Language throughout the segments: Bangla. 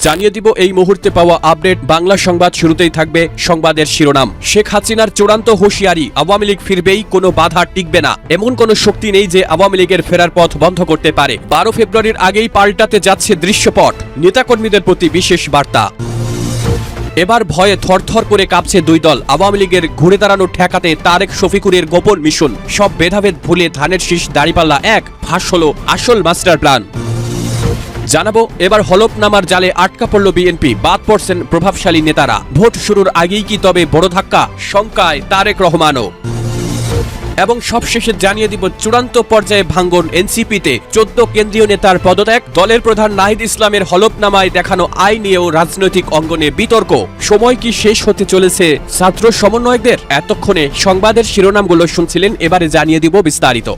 জানিয়ে দিব এই মুহূর্তে পাওয়া আপডেট বাংলা সংবাদ। শুরুতেই থাকবে সংবাদের শিরোনাম। শেখ হাসিনার চূড়ান্ত হুঁশিয়ারি, আওয়ামী লীগ ফিরবেই, কোনো বাধা টিকবে না। এমন কোনো শক্তি নেই যে আওয়ামী লীগের ফেরার পথ বন্ধ করতে পারে। 12 ফেব্রুয়ারির আগেই পাল্টাতে যাচ্ছে দৃশ্যপট। নেতাকর্মীদের প্রতি বিশেষ বার্তা। এবার ভয়ে থরথর করে কাঁপছে দুই দল। আওয়ামী লীগের ঘুরে দাঁড়ানো ঠেকাতে তারেক শফিকুরের গোপন মিশন। সব ভেদাভেদ ভুলে ধানের শীষ দাঁড়িপাল্লা এক, ফাঁস হলো আসল মাস্টার প্ল্যান। জানাবো এবার হলফনামার জালে আটকা পড়ল বিএনপি, বাদ পড়ছেন প্রভাবশালী নেতারা। ভোট শুরুর আগেই কি তবে বড় ধাক্কা, শঙ্কায় তারেক রহমানও। এবং সবশেষে জানিয়ে দিব চূড়ান্ত পর্যায়ে ভাঙ্গন এনসিপিতে, 14 কেন্দ্রীয় নেতার পদত্যাগ। দলের প্রধান নাহিদ ইসলামের হলফনামায় দেখানো আয় নিয়েও রাজনৈতিক অঙ্গনে বিতর্ক। সময় কি শেষ হতে চলেছে ছাত্র সমন্বয়কদের? এতক্ষণে সংবাদের শিরোনামগুলো শুনছিলেন, এবারে জানিয়ে দিব বিস্তারিত।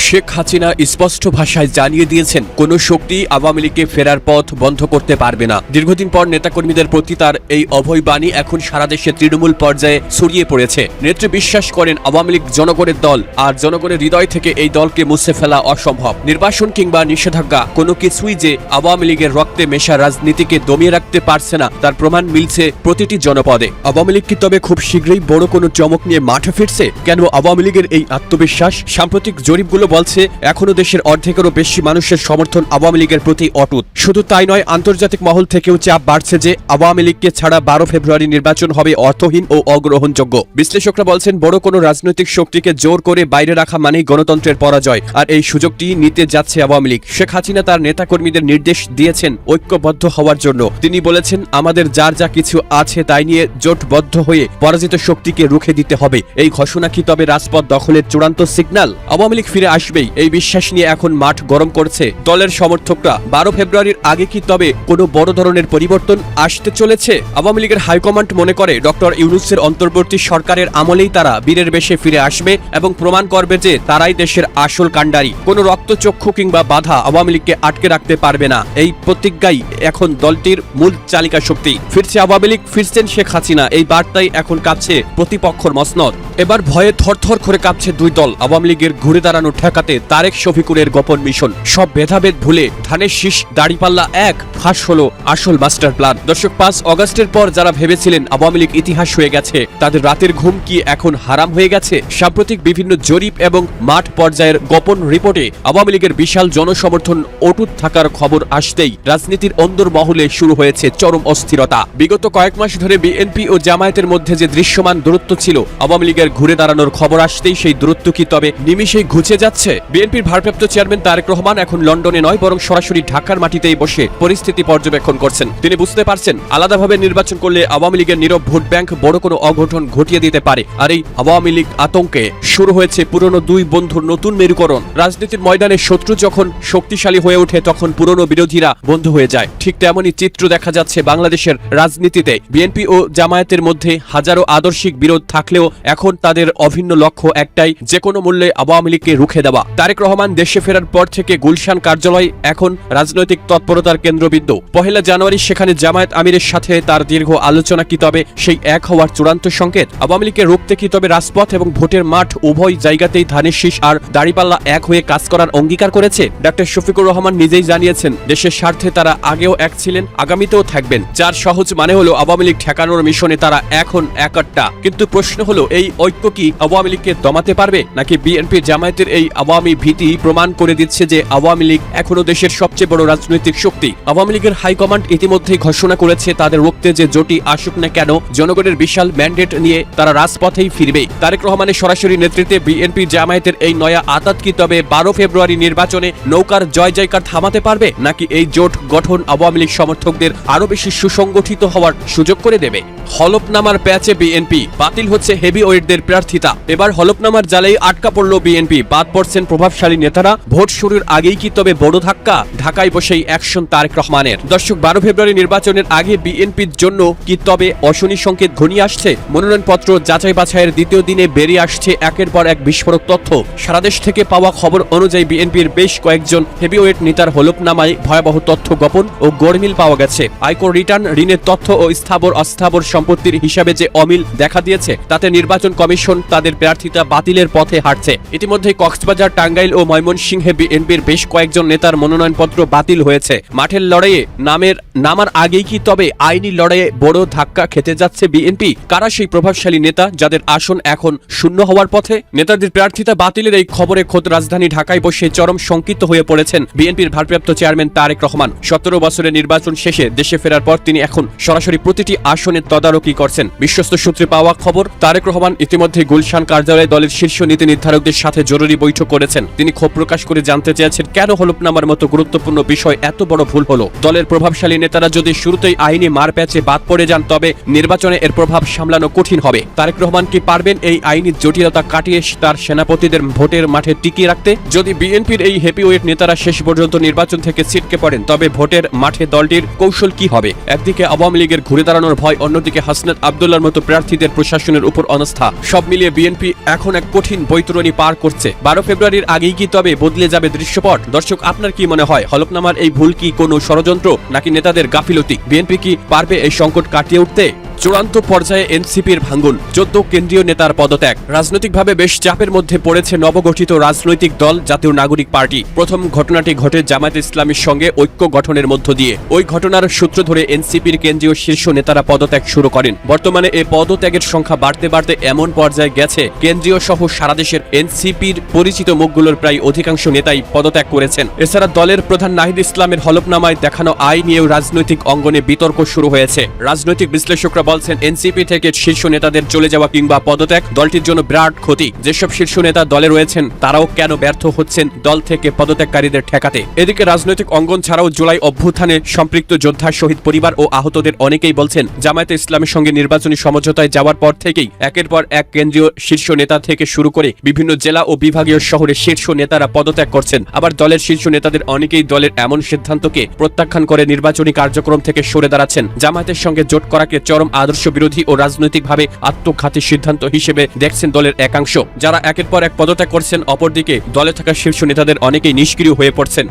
শেখ হাসিনা স্পষ্ট ভাষায় জানিয়ে দিয়েছেন, কোন শক্তি আওয়ামী লীগকে ফেরার পথ বন্ধ করতে পারবে না। দীর্ঘদিন পর নেতাকর্মীদের প্রতি তার এই অভয় বাণী এখন সারা দেশে তৃণমূল পর্যায়ে ছড়িয়ে পড়েছে। নেত্রী বিশ্বাস করেন আওয়ামী লীগ জনগণের দল, আর জনগণের হৃদয় থেকে এই দলকে মুছে ফেলা অসম্ভব। নির্বাচন কিংবা নিষেধাজ্ঞা কোনো কিছুই যে আওয়ামী লীগের রক্তে মেশা রাজনীতিকে দমিয়ে রাখতে পারছে না তার প্রমাণ মিলছে প্রতিটি জনপদে। আওয়ামী লীগ কি তবে খুব শীঘ্রই বড় কোনো চমক নিয়ে মাঠে ফিরছে? কেন আওয়ামী লীগের এই আত্মবিশ্বাস? সাম্প্রতিক জরিপগুলো বলছে এখনো দেশের অর্ধেকেরও বেশি মানুষের সমর্থন আওয়ামী লীগের প্রতি অটুট। শুধু তাই নয়, আন্তর্জাতিক মহল থেকেও চাপ বাড়ছে যে আওয়ামী লীগকে ছাড়া 12 ফেব্রুয়ারি নির্বাচন হবে অর্থহীন ও অগ্রহণযোগ্য। বিশ্লেষকরা বলছেন, বড় কোনো রাজনৈতিক শক্তিকে জোর করে বাইরে রাখা মানেই গণতন্ত্রের পরাজয়, আর এই সুযোগটি নিতে যাচ্ছে আওয়ামী লীগ। শেখ হাসিনা তার নেতাকর্মীদের নির্দেশ দিয়েছেন ঐক্যবদ্ধ হওয়ার জন্য। তিনি বলেছেন, আমাদের যার যা কিছু আছে তাই নিয়ে জোটবদ্ধ হয়ে পরাজিত শক্তিকে রুখে দিতে হবে। এই ঘোষণা কি তবে রাজপথ দখলের চূড়ান্ত সিগন্যাল? আওয়ামী লীগ ফিরে আসবেই, এই বিশ্বাস নিয়ে এখন মাঠ গরম করছে দলের সমর্থকরা। 12 ফেব্রুয়ারির আগে কি তবে কোনো বড় ধরনের পরিবর্তন আসতে চলেছে? আওয়ামী লীগের হাইকমান্ড মনে করে ডক্টর ইউনূসের অন্তর্বর্তী সরকারের আমলেই তারা বীরের বেশে ফিরে আসবে এবং প্রমাণ করবে যে তারাই দেশের আসল কাণ্ডারি। কোনো রক্তচক্ষু কিংবা বাধা আওয়ামী লীগকে আটকে রাখতে পারবে না, এই প্রতিজ্ঞাই এখন দলটির মূল চালিকা শক্তি। ফিরছে আওয়ামী লীগ, ফিরছেন শেখ হাসিনা, এই বার্তাই এখন কাঁপছে প্রতিপক্ষর মসনদ। এবার ভয়ে থরথর করে কাঁপছে দুই দল। আওয়ামী লীগের ঘুরে দাঁড়ানো ঠেকাতে তারেক শফিকুরের গোপন মিশন। সব ভেদাভেদ ভুলে ধানের শীষ দাঁড়িপাল্লা এক, ফাঁস হলো আসল মাস্টার প্ল্যান। দর্শক, 5 অগস্টের পর যারা ভেবেছিলেন আওয়ামী লীগ ইতিহাস হয়ে গেছে, তাদের রাতের ঘুম কি এখন হারাম হয়ে গেছে? সাম্প্রতিক বিভিন্ন জরিপ এবং মাঠ পর্যায়ের গোপন রিপোর্টে আওয়ামী লীগের বিশাল জনসমর্থন অটুট থাকার খবর আসতেই রাজনীতির অন্দরমহলে শুরু হয়েছে চরম অস্থিরতা। বিগত কয়েক মাস ধরে বিএনপি ও জামায়াতের মধ্যে যে দৃশ্যমান দূরত্ব ছিল, আওয়ামী লীগের ঘুরে দাঁড়ানোর খবর আসতেই সেই দূরত্ব কি তবে নিমিষেই ঘুচে যাচ্ছে? বিএনপির ভারপ্রাপ্ত চেয়ারম্যান তারেক রহমান এখন লন্ডনে নয়, বরং সরাসরি ঢাকার মাটিতেই বসে পরিস্থিতি পর্যবেক্ষণ করছেন। তিনি বুঝতে পারছেন, আলাদাভাবে নির্বাচন করলে আওয়ামী লীগের নীরব ভোট ব্যাংক বড় কোনো অঘটন ঘটিয়ে দিতে পারে। আর এই আওয়ামী লীগ আতঙ্কে শুরু হয়েছে পুরনো দুই বন্ধুর নতুন মেরুকরণ। রাজনীতির ময়দানে শত্রু যখন শক্তিশালী হয়ে ওঠে, তখন পুরনো বিরোধীরা বন্ধু হয়ে যায়। ঠিক তেমনই চিত্র দেখা যাচ্ছে বাংলাদেশের রাজনীতিতে। বিএনপি ও জামায়াতের মধ্যে হাজারো আদর্শিক বিরোধ থাকলেও এখন তাদের অভিন্ন লক্ষ্য একটাই, যে কোনো মূল্যে আওয়ামী লীগকে রুখে দেওয়া। তারেক রহমান দেশে ফেরার পর থেকে গুলশান কার্যালয় এখন রাজনৈতিক তৎপরতার কেন্দ্রবিন্দু। 1 জানুয়ারি সেখানে জামায়াত আমিরের সাথে তার দীর্ঘ আলোচনা কি তবে সেই এক হওয়ার চূড়ান্ত সংকেত? আওয়ামী লীগকে রুখতে কি তবে রাজপথ এবং ভোটের মাঠ উভয় জায়গাতেই ধানের শীষ আর দাঁড়িপাল্লা এক হয়ে কাজ করার অঙ্গীকার করেছে? ডক্টর শফিকুর রহমান নিজেই জানিয়েছেন, দেশের স্বার্থে তারা আগেও এক ছিলেন, আগামীতেও থাকবেন। যার সহজ মানে হলো আওয়ামী লীগ ঠেকানোর মিশনে তারা এখন একাট্টা। কিন্তু প্রশ্ন হলো, এই ঐক্য কি আওয়ামী লীগকে দমাতে পারবে, নাকি বিএনপি জামায়াতের এই আওয়ামী ভীতি প্রমাণ করে দিচ্ছে যে আওয়ামী লীগ এখনো দেশের সবচেয়ে বড় রাজনৈতিক শক্তি? আওয়ামী লীগের হাইকমান্ড ইতিমধ্যেই ঘোষণা করেছে তাদের রুখতে যে জোটই আসুক না কেন, জনগণের বিশাল ম্যান্ডেট নিয়ে তারা রাজপথেই ফিরবে। তারেক রহমানের সরাসরি নেতৃত্বে বিএনপি জামায়াতের এই নয়া আতাত কি তবে 12 ফেব্রুয়ারি নির্বাচনে নৌকার জয় জয়কার থামাতে পারবে, নাকি এই জোট গঠন আওয়ামী লীগ সমর্থকদের আরো বেশি সুসংগঠিত হওয়ার সুযোগ করে দেবে? হলফনামার প্যাচে বিএনপি, বাতিল হচ্ছে হেভিওয়েটদের প্রার্থিতা। এবার হলফনামার জালেই আটকা পড়ল বিএনপি, বাদ পড়ছেন প্রভাবশালী নেতারা। ভোট শুরুর আগেই কি তবে বড় ধাক্কা? ঢাকায় বসেই অ্যাকশন তারেক রহমানের। দর্শক, 12 ফেব্রুয়ারি নির্বাচনের আগে বিএনপির জন্য কি তবে অশনি সংকেত ঘনিয়ে আসছে? মনোনয়নপত্র যাচাই বাছাইয়ের দ্বিতীয় দিনে বেরিয়ে আসছে একের পর এক বিস্ফোরক তথ্য। সারা দেশ থেকে পাওয়া খবর অনুযায়ী বিএনপির বেশ কয়েকজন হেভিওয়েট নেতার হলফনামায় ভয়াবহ তথ্য গোপন ও গড়মিল পাওয়া গেছে। আয়কর রিটার্ন, ঋণের তথ্য ও স্থাবর অস্থাবর সম্পত্তির হিসাবে যে অমিল দেখা দিয়েছে, তাতে নির্বাচন কমিশন তাদের প্রার্থিতা বাতিলের পথে হাঁটছে। ইতিমধ্যে কক্সবাজার কক্সবাজার, টাঙ্গাইল ও ময়মনসিংহে বিএনপির বেশ কয়েকজন নেতার মনোনয়নপত্র বাতিল হয়েছে। মাঠের লড়াইয়ে নামার আগেই কি তবে আইনি লড়াইয়ে বড় ধাক্কা খেতে যাচ্ছে বিএনপি? কারা সেই প্রভাবশালী নেতা যাদের আসন এখন শূন্য হওয়ার পথে? নেতাদের প্রার্থিতা বাতিলের এই খবরে খোদ রাজধানী ঢাকায় বসে চরম শঙ্কিত হয়ে পড়েছেন বিএনপির ভারপ্রাপ্ত চেয়ারম্যান তারেক রহমান। 17 বছরের নির্বাচন শেষে দেশে ফেরার পর তিনি এখন সরাসরি প্রতিটি আসনের তদারকি করছেন। বিশ্বস্ত সূত্রে পাওয়া খবর, তারেক রহমান ইতিমধ্যে গুলশান কার্যালয়ে দলের শীর্ষ নীতি নির্ধারকদের সাথে জরুরি বৈঠক করেছেন। তিনি ক্ষোভ প্রকাশ করে জানতে চেয়েছেন কেন হলফনামার মতো গুরুত্বপূর্ণ বিষয় এত বড় ভুল হলো। দলের প্রভাবশালী নেতারা যদি শুরুতেই আইনি মারপ্যাচে বাদ পড়ে যান তবে নির্বাচনে এর প্রভাব সামলানো কঠিন হবে। তারেক রহমান কি পারবেন এই আইনি জটিলতা কাটিয়ে তার সেনাপতিদের ভোটের মাঠে টিকিয়ে রাখতে? যদি বিএনপির এই হেভিওয়েট নেতারা শেষ পর্যন্ত নির্বাচন থেকে ছিটকে পড়েন তবে ভোটের মাঠে দলটির কৌশল কি হবে? একদিকে আওয়ামী লীগের ঘুরে দাঁড়ানোর ভয়, অন্যদিকে হাসনাত আব্দুল্লাহর মতো প্রার্থীদের প্রশাসনের উপর অনাস্থা। সব মিলিয়ে বিএনপি এখন এক কঠিন বৈতরণী পার করছে। 12 ফেব্রুয়ারির আগেই কি তবে বদলে যাবে দৃশ্যপট? দর্শক, আপনার কি মনে হয়, হলফনামার এই ভুল কি কোনো ষড়যন্ত্র নাকি নেতাদের গাফিলতি? বিএনপি কি পারবে এই সংকট কাটিয়ে উঠতে? চূড়ান্ত পর্যায়ে এনসিপির ভাঙ্গন, 14 কেন্দ্রীয় নেতার পদত্যাগ। রাজনৈতিকভাবে বেশ চাপের মধ্যে পড়েছে নবগঠিত রাজনৈতিক দল জাতীয় নাগরিক পার্টি। প্রথম ঘটনাটি ঘটে জামায়াতে ইসলামীর সঙ্গে ঐক্য গঠনের মধ্য দিয়ে। ওই ঘটনার সূত্র ধরে এনসিপির কেন্দ্রীয় শীর্ষ নেতারা পদত্যাগ শুরু করেন। বর্তমানে এই পদত্যাগের সংখ্যা বাড়তে বাড়তে এমন পর্যায়ে গেছে, কেন্দ্রীয় সহ সারা দেশের এনসিপির পরিচিত মুখগুলোর প্রায় অধিকাংশ নেতাই পদত্যাগ করেছেন। এছাড়া দলের প্রধান নাহিদ ইসলামের হলফনামায় দেখানো আয় নিয়েও রাজনৈতিক অঙ্গনে বিতর্ক শুরু হয়েছে। রাজনৈতিক বিশ্লেষকরা বলছেন এনসিপি থেকে শীর্ষ নেতাদের চলে যাওয়া কিংবা পদত্যাগ দলটির জন্য বিরাট ক্ষতি। যেসব শীর্ষ নেতা দলে রয়েছেন তারাও কেন ব্যর্থ হচ্ছেন দল থেকে পদত্যাগকারীদের ঠেকাতে? এদিকে রাজনৈতিক অঙ্গন ছাড়াও জুলাই অভ্যুত্থানে সম্পৃক্ত যোদ্ধা, শহীদ পরিবার ও আহতদের অনেকেই বলছেন জামায়াতে ইসলামের সঙ্গে নির্বাচনী সমঝোতায় যাওয়ার পর থেকেই একের পর এক কেন্দ্রীয় শীর্ষ নেতা থেকে শুরু করে বিভিন্ন জেলা ও বিভাগীয় শহরের শীর্ষ নেতারা পদত্যাগ করছেন। আবার দলের শীর্ষ নেতাদের অনেকেই দলের এমন সিদ্ধান্তকে প্রত্যাখ্যান করে নির্বাচনী কার্যক্রম থেকে সরে দাঁড়াচ্ছেন। জামায়াতের সঙ্গে জোট করাকে চরম আদর্শ বিরোধী ও রাজনৈতিকভাবে আত্মঘাতী সিদ্ধান্ত হিসেবে দেখছেন দলের একাংশ। যারা একের পর এক পদত্যাগ করছেন, অপরদিকে দলে থাকা শীর্ষ নেতাদের অনেকেই নিষ্ক্রিয় হয়ে পড়ছেন।